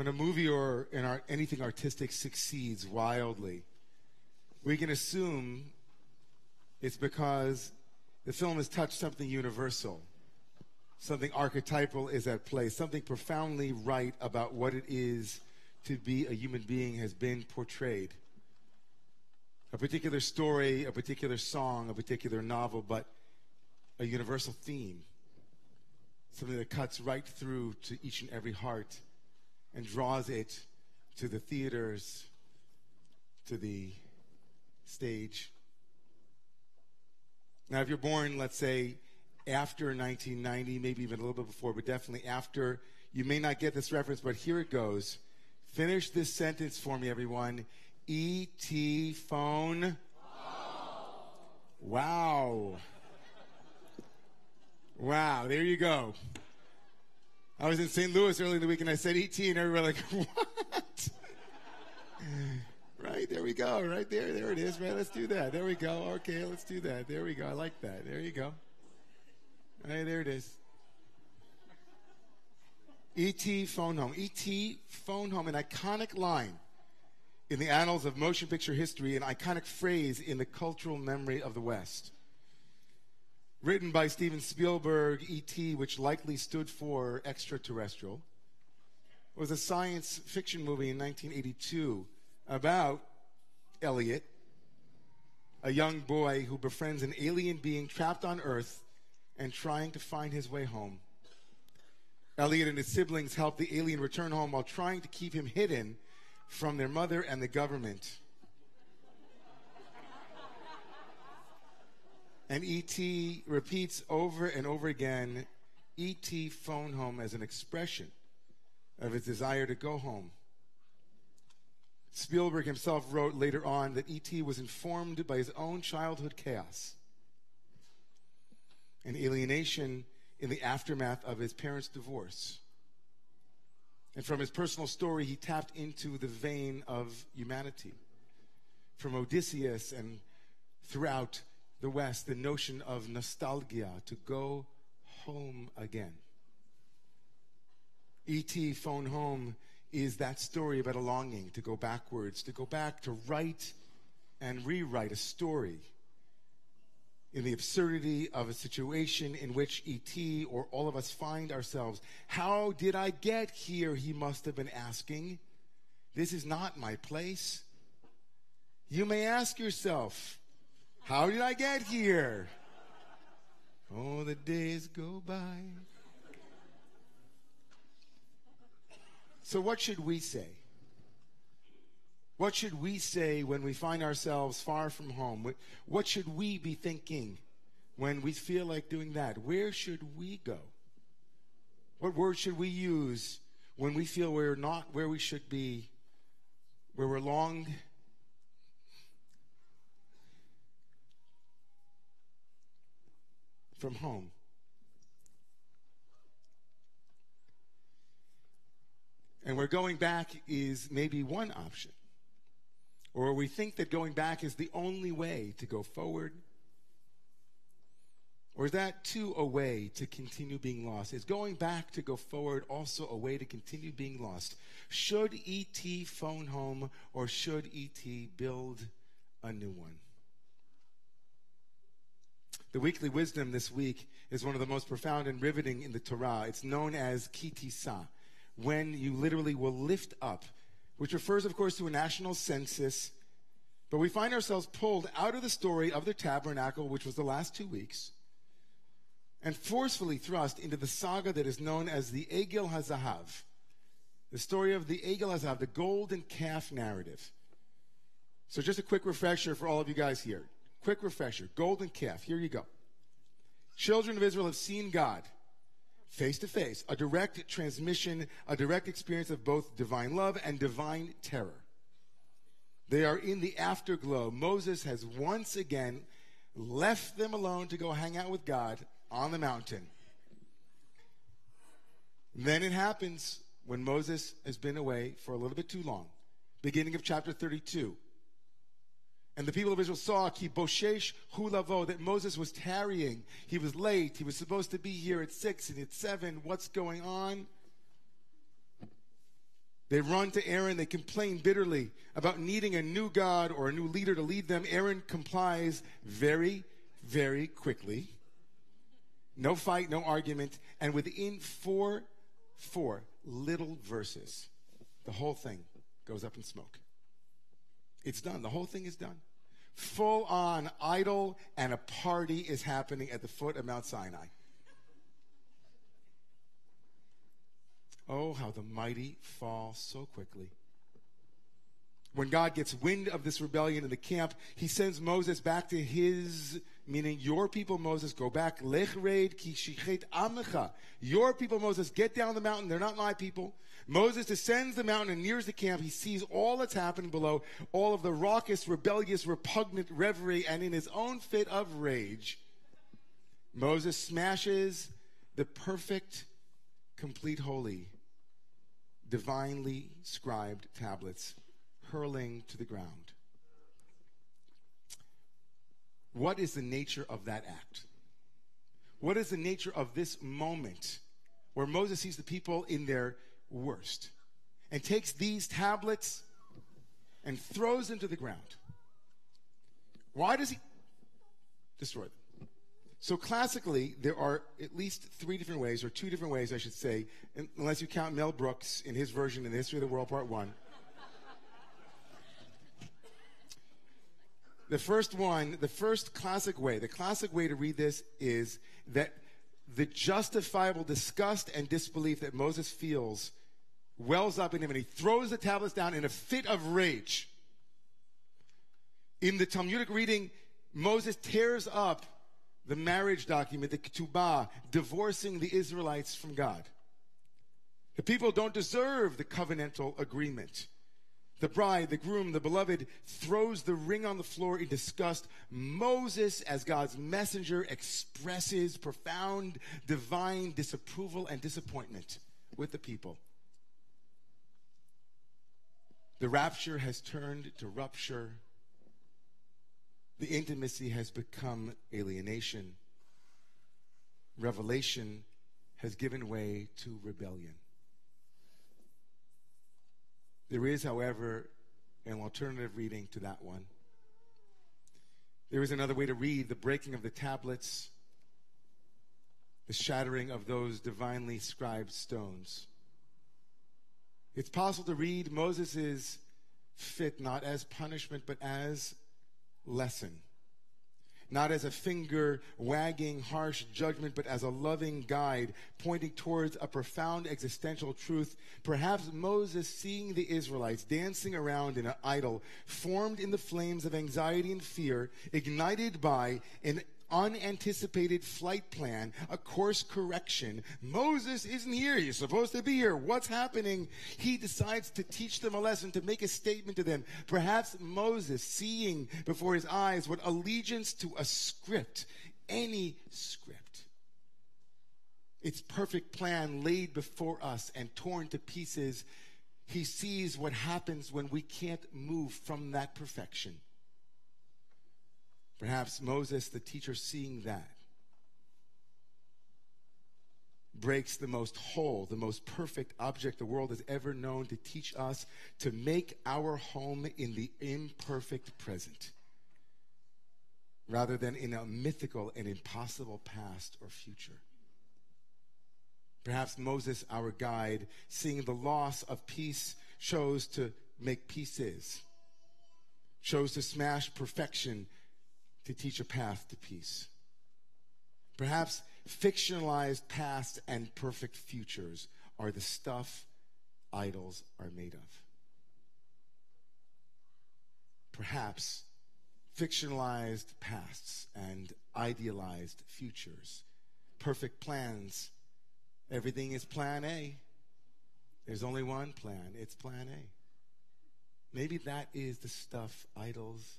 a movie or anything artistic succeeds wildly, we can assume it's because the film has touched something universal. Something archetypal is at play. Something profoundly right about what it is to be a human being has been portrayed. A particular story, a particular song, a particular novel, but a universal theme. Something that cuts right through to each and every heart and draws it to the theaters, to the stage. Now, if you're born, let's say, after 1990, maybe even a little bit before, but definitely after, you may not get this reference, but here it goes. Finish this sentence for me, everyone. E.T. phone. Wow. Wow, there you go. I was in St. Louis earlier in the week and I said E.T. and everybody like, what? Right, there we go. Right there. There it is, man. Let's do that. There we go. Okay, let's do that. There we go. I like that. There you go. Right, there it is. E.T. phone home. E.T. phone home, an iconic line in the annals of motion picture history, an iconic phrase in the cultural memory of the West. Written by Steven Spielberg, E.T., which likely stood for extraterrestrial, was a science fiction movie in 1982 about Elliot, a young boy who befriends an alien being trapped on Earth and trying to find his way home. Elliot and his siblings help the alien return home while trying to keep him hidden from their mother and the government. And E.T. repeats over and over again, E.T. phone home as an expression of his desire to go home. Spielberg himself wrote later on that E.T. was informed by his own childhood chaos and alienation in the aftermath of his parents' divorce. And from his personal story, he tapped into the vein of humanity. From Odysseus and throughout the West, the notion of nostalgia, to go home again. E.T. phone home is that story about a longing to go backwards, to go back to write and rewrite a story in the absurdity of a situation in which E.T. or all of us find ourselves. How did I get here, he must have been asking. This is not my place. You may ask yourself, how did I get here? Oh, the days go by. So what should we say? What should we say when we find ourselves far from home? What should we be thinking when we feel like doing that? Where should we go? What words should we use when we feel we're not where we should be, where we're long from home? And where going back is maybe one option. Or we think that going back is the only way to go forward. Or is that too a way to continue being lost? Is going back to go forward also a way to continue being lost? Should E.T. phone home or should E.T. build a new one? The weekly wisdom this week is one of the most profound and riveting in the Torah. It's known as ki tisa, when you literally will lift up, which refers, of course, to a national census. But we find ourselves pulled out of the story of the tabernacle, which was the last 2 weeks, and forcefully thrust into the saga that is known as the Egel HaZahav, the story of the Egel HaZahav, the golden calf narrative. So just a quick refresher for all of you guys here. Quick refresher, golden calf, here you go. Children of Israel have seen God face to face, a direct transmission, a direct experience of both divine love and divine terror. They are in the afterglow. Moses has once again left them alone to go hang out with God on the mountain. Then it happens when Moses has been away for a little bit too long. Beginning of chapter 32. And the people of Israel saw ki boshesh hu lavo, that Moses was tarrying. He was late. He was supposed to be here at 6 and it's 7. What's going on? They run to Aaron. They complain bitterly about needing a new God or a new leader to lead them. Aaron complies very, very quickly. No fight, no argument. And within four little verses, the whole thing goes up in smoke. It's done. The whole thing is done. Full on idol and a party is happening at the foot of Mount Sinai. Oh, how the mighty fall so quickly. When God gets wind of this rebellion in the camp, he sends Moses back to his, meaning your people, Moses, go back. Lech reid ki shichet amecha. Your people, Moses, get down the mountain. They're not my people. Moses descends the mountain and nears the camp. He sees all that's happening below, all of the raucous, rebellious, repugnant revelry, and in his own fit of rage, Moses smashes the perfect, complete, holy, divinely scribed tablets, hurling to the ground. What is the nature of that act? What is the nature of this moment where Moses sees the people in their worst and takes these tablets and throws them to the ground? Why does he destroy them? So classically, there are at least three different ways, or two different ways, I should say, unless you count Mel Brooks in his version in the History of the World, Part 1. The first classic way, the classic way to read this is that the justifiable disgust and disbelief that Moses feels wells up in him, and he throws the tablets down in a fit of rage. In the Talmudic reading, Moses tears up the marriage document, the ketubah, divorcing the Israelites from God. The people don't deserve the covenantal agreement. The bride, the groom, the beloved throws the ring on the floor in disgust. Moses, as God's messenger, expresses profound divine disapproval and disappointment with the people. The rapture has turned to rupture. The intimacy has become alienation. Revelation has given way to rebellion. There is, however, an alternative reading to that one. There is another way to read the breaking of the tablets, the shattering of those divinely scribed stones. It's possible to read Moses' fit not as punishment, but as lesson. Not as a finger-wagging, harsh judgment, but as a loving guide pointing towards a profound existential truth. Perhaps Moses, seeing the Israelites dancing around in an idol, formed in the flames of anxiety and fear, ignited by an unanticipated flight plan, a course correction. Moses isn't here. You're supposed to be here. What's happening? He decides to teach them a lesson, to make a statement to them. Perhaps Moses, seeing before his eyes what allegiance to a script, any script, its perfect plan laid before us and torn to pieces, he sees what happens when we can't move from that perfection. Perhaps Moses, the teacher, seeing that, breaks the most whole, the most perfect object the world has ever known to teach us to make our home in the imperfect present, rather than in a mythical and impossible past or future. Perhaps Moses, our guide, seeing the loss of peace, chose to make pieces, chose to smash perfection to teach a path to peace. Perhaps fictionalized pasts and perfect futures are the stuff idols are made of. Perhaps fictionalized pasts and idealized futures, perfect plans, everything is plan A. There's only one plan. It's plan A. Maybe that is the stuff idols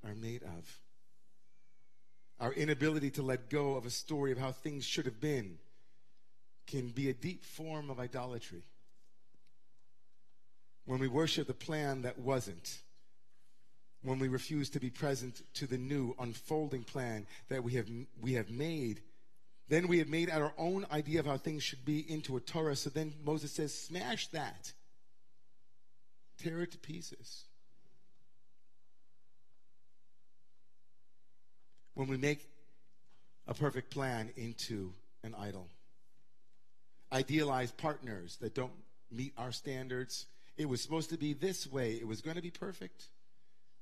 are made of. Our inability to let go of a story of how things should have been can be a deep form of idolatry. When we worship the plan that wasn't, when we refuse to be present to the new unfolding plan that we have made, then we have made our own idea of how things should be into a Torah. So then Moses says, smash that. tear it to pieces. When we make a perfect plan into an idol. Idealize partners that don't meet our standards. It was supposed to be this way. It was going to be perfect.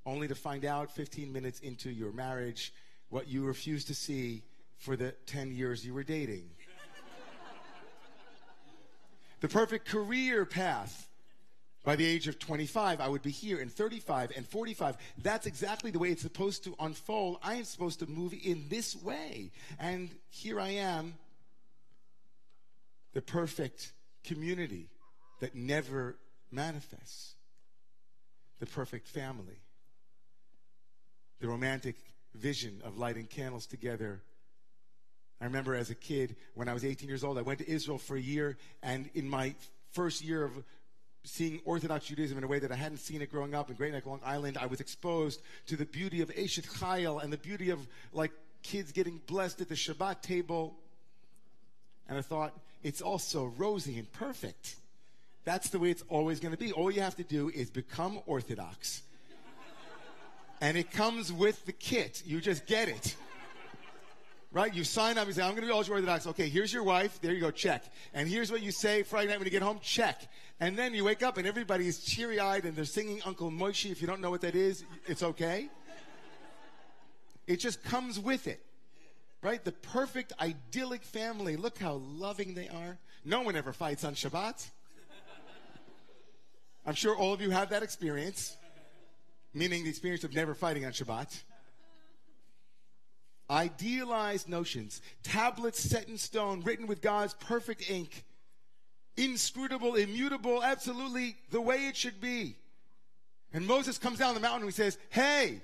Only to find out 15 minutes into your marriage what you refused to see for the 10 years you were dating. The perfect career path. By the age of 25, I would be here, and 35 and 45. That's exactly the way it's supposed to unfold. I am supposed to move in this way. And here I am, the perfect community that never manifests. The perfect family. The romantic vision of lighting candles together. I remember as a kid, when I was 18 years old, I went to Israel for a year, and in my first year of seeing Orthodox Judaism in a way that I hadn't seen it growing up in Great Neck, Long Island, I was exposed to the beauty of Eshet Chayil and the beauty of like kids getting blessed at the Shabbat table. And I thought, it's all so rosy and perfect. That's the way it's always going to be. All you have to do is become Orthodox. And it comes with the kit. You just get it. Right? You sign up, you say, I'm going to be ultra Orthodox. Okay, here's your wife. There you go, check. And here's what you say Friday night when you get home, check. And then you wake up and everybody is cheery-eyed and they're singing Uncle Moshe. If you don't know what that is, it's okay. It just comes with it. Right? The perfect, idyllic family. Look how loving they are. No one ever fights on Shabbat. I'm sure all of you have that experience. Meaning the experience of never fighting on Shabbat. Idealized notions, tablets set in stone, written with God's perfect ink, inscrutable, immutable, absolutely the way it should be. And Moses comes down the mountain and he says, hey,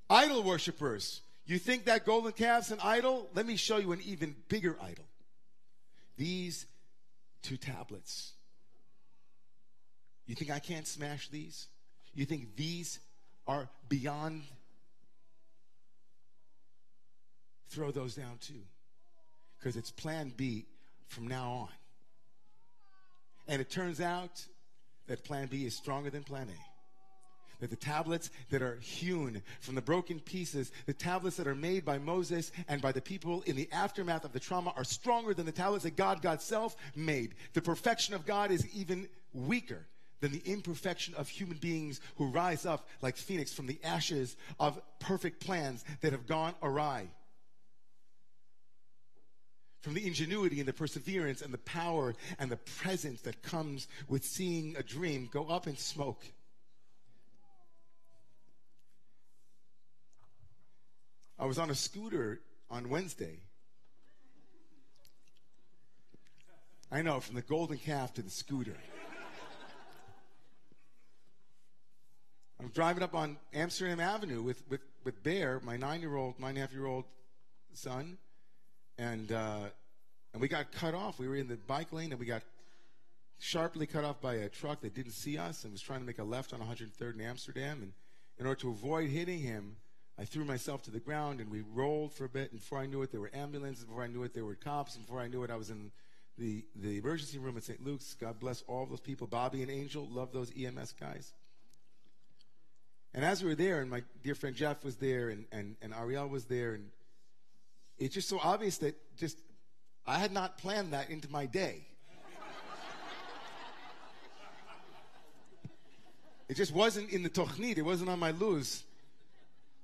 idol worshipers, you think that golden calf's an idol? Let me show you an even bigger idol. These 2 tablets. You think I can't smash these? You think these are beyond? Throw those down too. Because it's plan B from now on. And it turns out that plan B is stronger than plan A. That the tablets that are hewn from the broken pieces, the tablets that are made by Moses and by the people in the aftermath of the trauma are stronger than the tablets that God self made. The perfection of God is even weaker than the imperfection of human beings who rise up like phoenix from the ashes of perfect plans that have gone awry. From the ingenuity and the perseverance and the power and the presence that comes with seeing a dream go up in smoke. I was on a scooter on Wednesday. I know, from the golden calf to the scooter. I'm driving up on Amsterdam Avenue with Bear, my 9.5-year-old son. And we got cut off. We were in the bike lane, and we got sharply cut off by a truck that didn't see us and was trying to make a left on 103rd in Amsterdam. And in order to avoid hitting him, I threw myself to the ground, and we rolled for a bit. And before I knew it, there were ambulances. Before I knew it, there were cops. And before I knew it, I was in the emergency room at St. Luke's. God bless all those people. Bobby and Angel, love those EMS guys. And as we were there, and my dear friend Jeff was there, and Ariel was there, and it's just so obvious that just I had not planned that into my day. It just wasn't in the tochnit. It wasn't on my luz.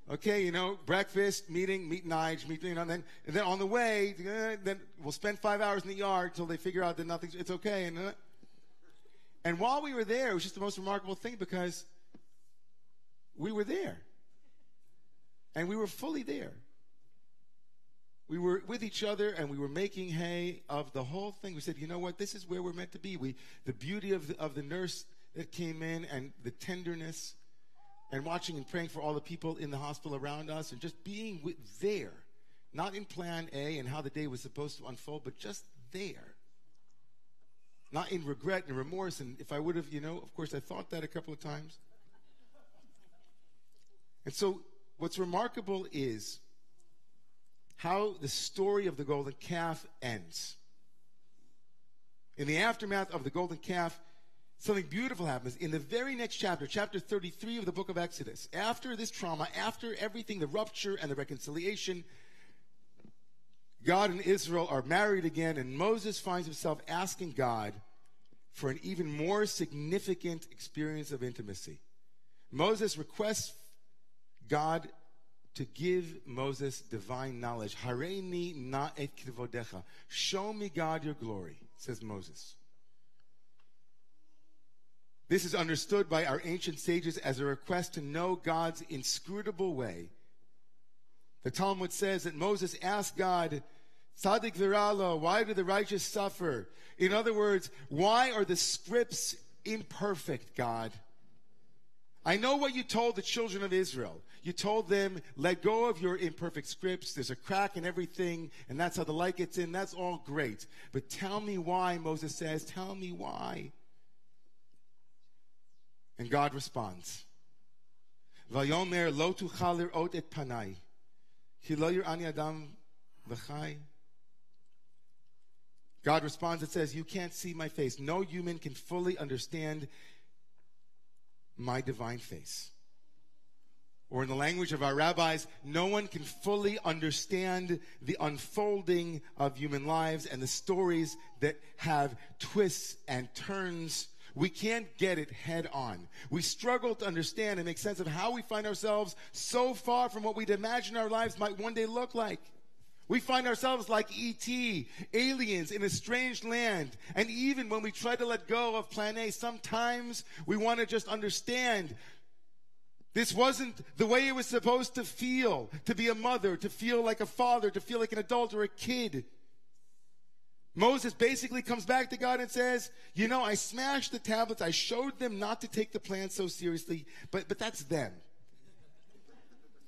Okay, breakfast, meet Nige, and then on the way, then we'll spend 5 hours in the yard till they figure out that it's okay. And while we were there, it was just the most remarkable thing because we were there. And we were fully there. We were with each other, and we were making hay of the whole thing. We said, you know what? This is where we're meant to be. The beauty of the nurse that came in, and the tenderness, and watching and praying for all the people in the hospital around us, and just being there. Not in plan A and how the day was supposed to unfold, but just there. Not in regret and remorse. And if I would have, of course, I thought that a couple of times. And so what's remarkable is how the story of the golden calf ends. In the aftermath of the golden calf, something beautiful happens. In the very next chapter, chapter 33 of the book of Exodus, after this trauma, after everything, the rupture and the reconciliation, God and Israel are married again, and Moses finds himself asking God for an even more significant experience of intimacy. Moses requests God to give Moses divine knowledge. Hareini na et kvodecha. Show me, God, your glory, says Moses. This is understood by our ancient sages as a request to know God's inscrutable way. The Talmud says that Moses asked God, Tzadik viralo, why do the righteous suffer? In other words, why are the scripts imperfect, God? I know what you told the children of Israel. You told them, let go of your imperfect scripts. There's a crack in everything, and that's how the light gets in. That's all great. But tell me why, Moses says. Tell me why. And God responds, Vayomer lo tuchal lirot et panai, ki lo yir'ani adam v'chai. God responds and says, you can't see my face. No human can fully understand my divine face. Or in the language of our rabbis, no one can fully understand the unfolding of human lives and the stories that have twists and turns. We can't get it head on. We struggle to understand and make sense of how we find ourselves so far from what we'd imagine our lives might one day look like. We find ourselves like E.T., aliens in a strange land. And even when we try to let go of plan A, sometimes we want to just understand this wasn't the way it was supposed to feel, to be a mother, to feel like a father, to feel like an adult or a kid. Moses basically comes back to God and says, you know, I smashed the tablets. I showed them not to take the plan so seriously, but that's them.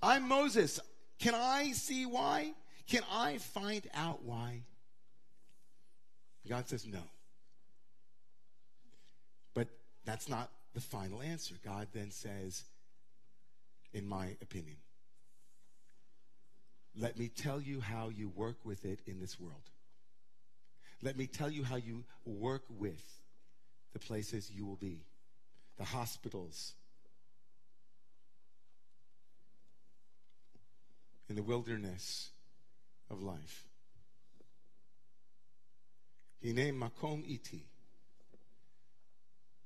I'm Moses. Can I see why? Can I find out why? God says no. But that's not the final answer. God then says, in my opinion, let me tell you how you work with it in this world. Let me tell you how you work with the places you will be, the hospitals, in the wilderness of life. Hine makom iti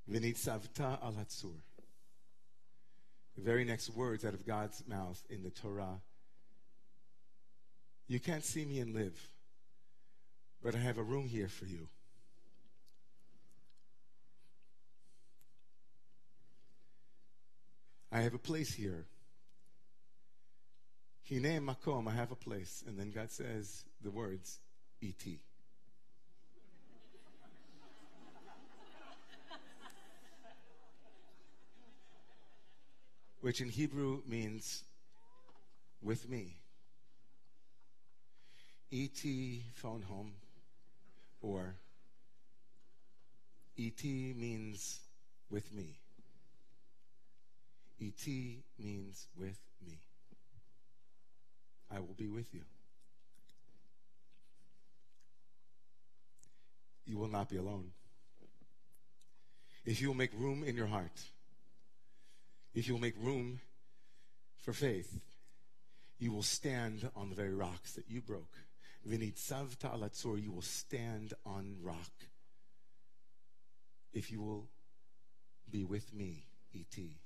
v'nitzavta al hatzur. The very next words out of God's mouth in the Torah. You can't see me and live, but I have a room here for you. I have a place here. Hine makom, I have a place. And then God says the words, E.T. Which in Hebrew means with me. E.T. phone home. Or E.T. means with me. E.T. means with me. I will be with you. You will not be alone. If you will make room in your heart, if you will make room for faith, you will stand on the very rocks that you broke. V'nitzavta al hatzur, you will stand on rock. If you will be with me, E.T.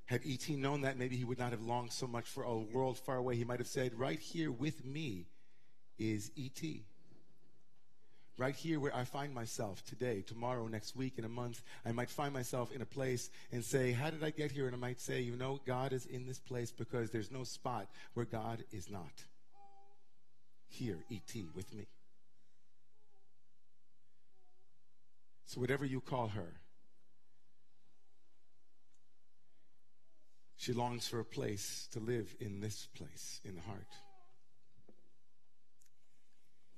Had E.T. known that, maybe he would not have longed so much for a world far away. He might have said, right here with me is E.T. Right here where I find myself today, tomorrow, next week, in a month, I might find myself in a place and say, how did I get here? And I might say, you know, God is in this place because there's no spot where God is not. Here, E.T. with me. So whatever you call her, she longs for a place to live in this place, in the heart.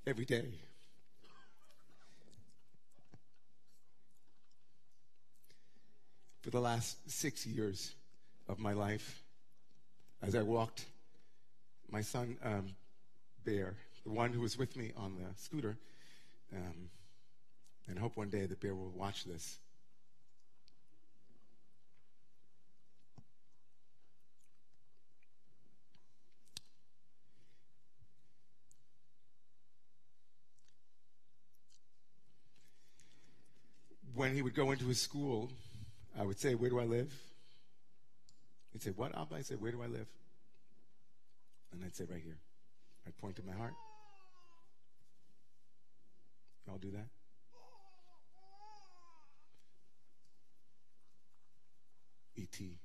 Every day. For the last 6 years of my life, as I walked my son, Bear, the one who was with me on the scooter, And hope one day the bear will watch this. When he would go into his school, I would say, "Where do I live?" He'd say, "What, Abba?" I'd say, "Where do I live?" And I'd say, "Right here." I'd point to my heart. Y'all do that? E.T.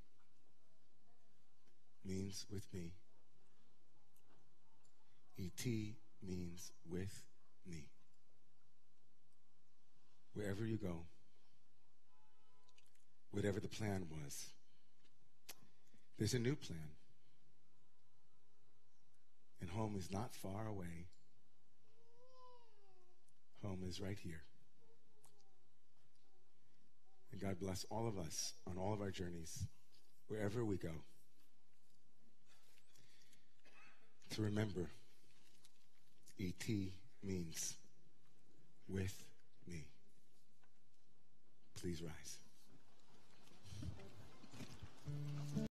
means with me. E.T. means with me. Wherever you go, whatever the plan was, there's a new plan. And home is not far away. Home is right here. And God bless all of us on all of our journeys, wherever we go, to remember E.T. means with me. Please rise.